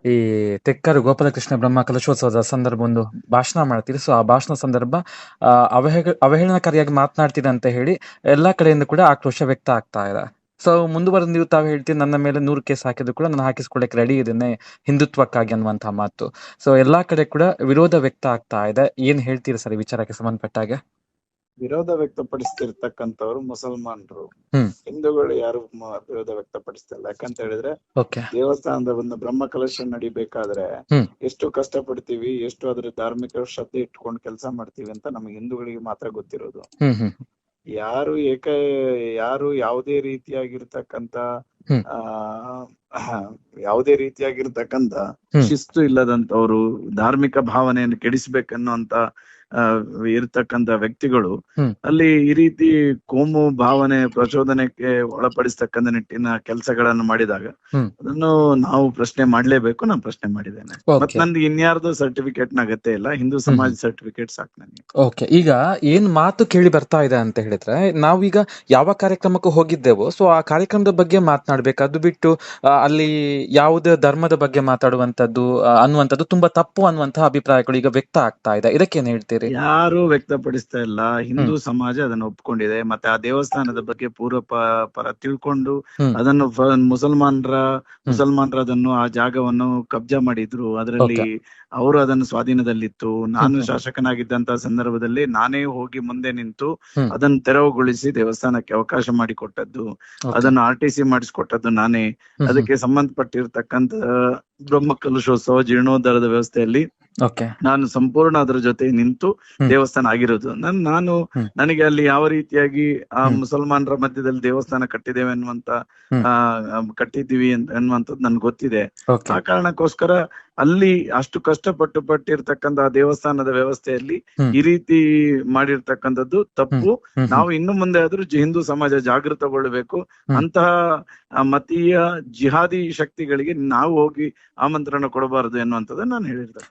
ಈ ತೆಕ್ಕರು ಗೋಪಾಲಕೃಷ್ಣ ಬ್ರಹ್ಮ ಕಲಶೋತ್ಸವದ ಸಂದರ್ಭ ಒಂದು ಭಾಷಣ ಮಾಡ್ತೀರಿ. ಸೊ ಆ ಭಾಷಣ ಸಂದರ್ಭ ಅವಹೇಳನಕಾರಿಯಾಗಿ ಮಾತನಾಡ್ತೀರಿ ಅಂತ ಹೇಳಿ ಎಲ್ಲಾ ಕಡೆಯಿಂದ ಕೂಡ ಆಕ್ರೋಶ ವ್ಯಕ್ತ ಆಗ್ತಾ ಇದೆ. ಸೊ ಮುಂದುವರೆದು ನೀವು ತಾವು ಹೇಳ್ತೀರಿ, ನನ್ನ ಮೇಲೆ 100 ಕೇಸ್ ಹಾಕಿದ್ರು ಕೂಡ ನಾನು ಹಾಕಿಸ್ಕೊಳ್ಳಕ್ಕೆ ರೆಡಿ ಇದ್ದೇನೆ ಹಿಂದುತ್ವಕ್ಕಾಗಿ ಅನ್ನುವಂತಹ ಮಾತು. ಸೊ ಎಲ್ಲಾ ಕಡೆ ಕೂಡ ವಿರೋಧ ವ್ಯಕ್ತ ಆಗ್ತಾ ಇದೆ. ಏನ್ ಹೇಳ್ತೀರಿ ಸರ್ ಈ ವಿಚಾರಕ್ಕೆ ಸಂಬಂಧಪಟ್ಟಾಗೆ? ವಿರೋಧ ವ್ಯಕ್ತಪಡಿಸ್ತಿರ್ತಕ್ಕಂಥವ್ರು ಮುಸಲ್ಮಾನರು. ಹ್ಮ್ ಹಿಂದೂಗಳು ಯಾರು ವಿರೋಧ ವ್ಯಕ್ತಪಡಿಸ್ತಿಲ್ಲ. ಯಾಕಂತ ಹೇಳಿದ್ರೆ ಓಕೆ ದೇವಸ್ಥಾನದ ಒಂದು ಬ್ರಹ್ಮ ಕಲಶ ನಡಿಬೇಕಾದ್ರೆ ಹ್ಮ್ ಎಷ್ಟು ಕಷ್ಟ ಪಡ್ತೀವಿ, ಎಷ್ಟು ಅದ್ರ ಧಾರ್ಮಿಕ ಶ್ರದ್ಧೆ ಇಟ್ಕೊಂಡು ಕೆಲಸ ಮಾಡ್ತೀವಿ ಅಂತ ನಮ್ಗೆ ಹಿಂದೂಗಳಿಗೆ ಮಾತ್ರ ಗೊತ್ತಿರೋದು. ಹ್ಮ್ ಹ್ಮ್ ಯಾರು ಯಾವುದೇ ರೀತಿಯಾಗಿರ್ತಕ್ಕಂತ ಹ್ಮ್ ಯಾವುದೇ ರೀತಿಯಾಗಿರ್ತಕ್ಕಂತ ಹ್ಮ್ ಶಿಸ್ತು ಇಲ್ಲದಂತವ್ರು, ಧಾರ್ಮಿಕ ಭಾವನೆಯನ್ನು ಕೆಡಿಸ್ಬೇಕನ್ನುವಂತ ಇರ್ತಕ್ಕಂತ ವ್ಯಕ್ತಿಗಳು ಹ್ಮ್ ಅಲ್ಲಿ ಈ ರೀತಿ ಕೋಮು ಭಾವನೆ ಪ್ರಚೋದನೆಗೆ ಒಳಪಡಿಸ್ತಕ್ಕಂಥ ನಿಟ್ಟಿನ ಕೆಲಸಗಳನ್ನು ಮಾಡಿದಾಗ ಹ್ಮ್ ಅದನ್ನು ನಾವು ಪ್ರಶ್ನೆ ಮಾಡ್ಲೇಬೇಕು. ನಾನು ಪ್ರಶ್ನೆ ಮಾಡಿದ್ದೇನೆ. ಓಕೆ ಮತ್ ನನ್ಗೆ ಇನ್ಯಾರ್ದು ಸರ್ಟಿಫಿಕೇಟ್ ನ ಅಗತ್ಯ ಇಲ್ಲ. ಹಿಂದೂ ಸಮಾಜ ಸರ್ಟಿಫಿಕೇಟ್ ಸಾಕು ನನಗೆ. ಓಕೆ. ಈಗ ಏನ್ ಮಾತು ಕೇಳಿ ಬರ್ತಾ ಇದೆ ಅಂತ ಹೇಳಿದ್ರೆ, ನಾವೀಗ ಯಾವ ಕಾರ್ಯಕ್ರಮಕ್ಕೂ ಹೋಗಿದ್ದೆವೋ, ಸೊ ಆ ಕಾರ್ಯಕ್ರಮದ ಬಗ್ಗೆ ಮಾತನಾಡ್ಬೇಕು. ಅದು ಬಿಟ್ಟು ಅಲ್ಲಿ ಯಾವುದೇ ಧರ್ಮದ ಬಗ್ಗೆ ಮಾತಾಡುವಂತದ್ದು ಅನ್ನುವಂಥದ್ದು ತುಂಬಾ ತಪ್ಪು ಅನ್ನುವಂತಹ ಅಭಿಪ್ರಾಯಗಳು ಈಗ ವ್ಯಕ್ತ ಆಗ್ತಾ ಇದೆ. ಇದಕ್ಕೇನ್ ಹೇಳ್ತೀರಿ? ಯಾರು ವ್ಯಕ್ತಪಡಿಸ್ತಾ ಇಲ್ಲ. ಹಿಂದೂ ಸಮಾಜ ಅದನ್ನ ಒಪ್ಕೊಂಡಿದೆ. ಮತ್ತೆ ಆ ದೇವಸ್ಥಾನದ ಬಗ್ಗೆ ಪರ ತಿಳ್ಕೊಂಡು ಹ್ಮ್ ಅದನ್ನು ಮುಸಲ್ಮಾನರ ಅದನ್ನು ಆ ಜಾಗವನ್ನು ಕಬ್ಜಾ ಮಾಡಿದ್ರು. ಅದರಲ್ಲಿ ಓಕೆ ಅವರು ಅದನ್ನು ಸ್ವಾಧೀನದಲ್ಲಿತ್ತು. ನಾನು ಹ್ಮ್ ಶಾಸಕನಾಗಿದ್ದಂತ ಸಂದರ್ಭದಲ್ಲಿ ನಾನೇ ಹೋಗಿ ಮುಂದೆ ನಿಂತು ಹ್ಮ್ ಅದನ್ನು ತೆರವುಗೊಳಿಸಿ ದೇವಸ್ಥಾನಕ್ಕೆ ಅವಕಾಶ ಮಾಡಿಕೊಟ್ಟದ್ದು, ಓಕೆ ಅದನ್ನು RTC ಮಾಡಿಸ್ಕೊಟ್ಟದ್ದು ನಾನೇ. ಹ್ಮ್ ಅದಕ್ಕೆ ಸಂಬಂಧಪಟ್ಟಿರ್ತಕ್ಕಂತ ಬ್ರಹ್ಮ ಕಲಶೋತ್ಸವ ಜೀರ್ಣೋದ್ಧಾರದ ವ್ಯವಸ್ಥೆಯಲ್ಲಿ ಓಕೆ ನಾನು ಸಂಪೂರ್ಣ ಅದರ ಜೊತೆ ನಿಂತು ಹ್ಮ್ ದೇವಸ್ಥಾನ ಆಗಿರೋದು. ನಾನು ಹ್ಮ್ ನನಗೆ ಅಲ್ಲಿ ಯಾವ ರೀತಿಯಾಗಿ ಆ ಹ್ಮ್ ಮುಸಲ್ಮಾನರ ಮಧ್ಯದಲ್ಲಿ ದೇವಸ್ಥಾನ ಕಟ್ಟಿದ್ದೇವೆ ಹ್ಮ್ ಕಟ್ಟಿದ್ದೀವಿ ಅನ್ನುವಂಥದ್ದು ನನ್ಗೆ ಗೊತ್ತಿದೆ. ಓಕೆ ಆ ಕಾರಣಕ್ಕೋಸ್ಕರ ಅಲ್ಲಿ ಅಷ್ಟು ಕಷ್ಟಪಟ್ಟಿರ್ತಕ್ಕಂಥ ಆ ದೇವಸ್ಥಾನದ ವ್ಯವಸ್ಥೆಯಲ್ಲಿ ಹ್ಮ್ ಈ ರೀತಿ ಮಾಡಿರ್ತಕ್ಕಂಥದ್ದು ಹ್ಮ್ ತಪ್ಪು. ಹ್ಮ್ ಹ್ಮ್ ನಾವು ಇನ್ನು ಮುಂದೆ ಆದ್ರೂ ಹಿಂದೂ ಸಮಾಜ ಜಾಗೃತಗೊಳ್ಬೇಕು. ಹ್ಮ್ ಅಂತಹ ಮತೀಯ ಜಿಹಾದಿ ಶಕ್ತಿಗಳಿಗೆ ನಾವು ಹೋಗಿ ಆಮಂತ್ರಣ ಕೊಡಬಾರದು ಎನ್ನುವಂಥದ್ದನ್ನ ನಾನು ಹೇಳಿರ್ತೇನೆ.